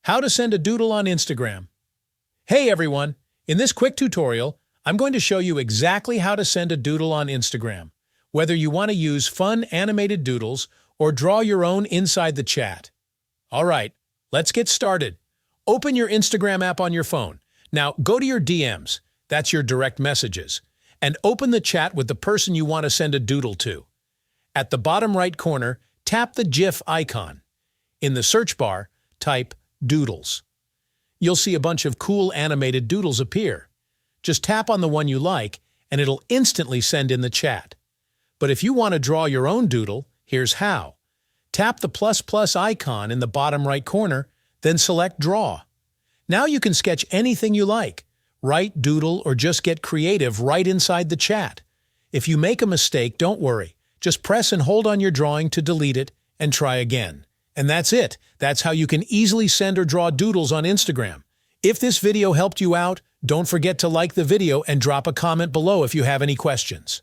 How to send a doodle on Instagram. Hey everyone! In this quick tutorial, I'm going to show you exactly how to send a doodle on Instagram, whether you want to use fun animated doodles or draw your own inside the chat. Alright, let's get started. Open your Instagram app on your phone. Now go to your DMs, that's your direct messages, and open the chat with the person you want to send a doodle to. At the bottom right corner, tap the GIF icon. In the search bar, type Doodles. You'll see a bunch of cool animated doodles appear. Just tap on the one you like, and it'll instantly send in the chat. But if you want to draw your own doodle, here's how. Tap the ++ icon in the bottom right corner, then select Draw. Now you can sketch anything you like. Write, doodle, or just get creative right inside the chat. If you make a mistake, don't worry. Just press and hold on your drawing to delete it and try again. And that's it. That's how you can easily send or draw doodles on Instagram. If this video helped you out, don't forget to like the video and drop a comment below if you have any questions.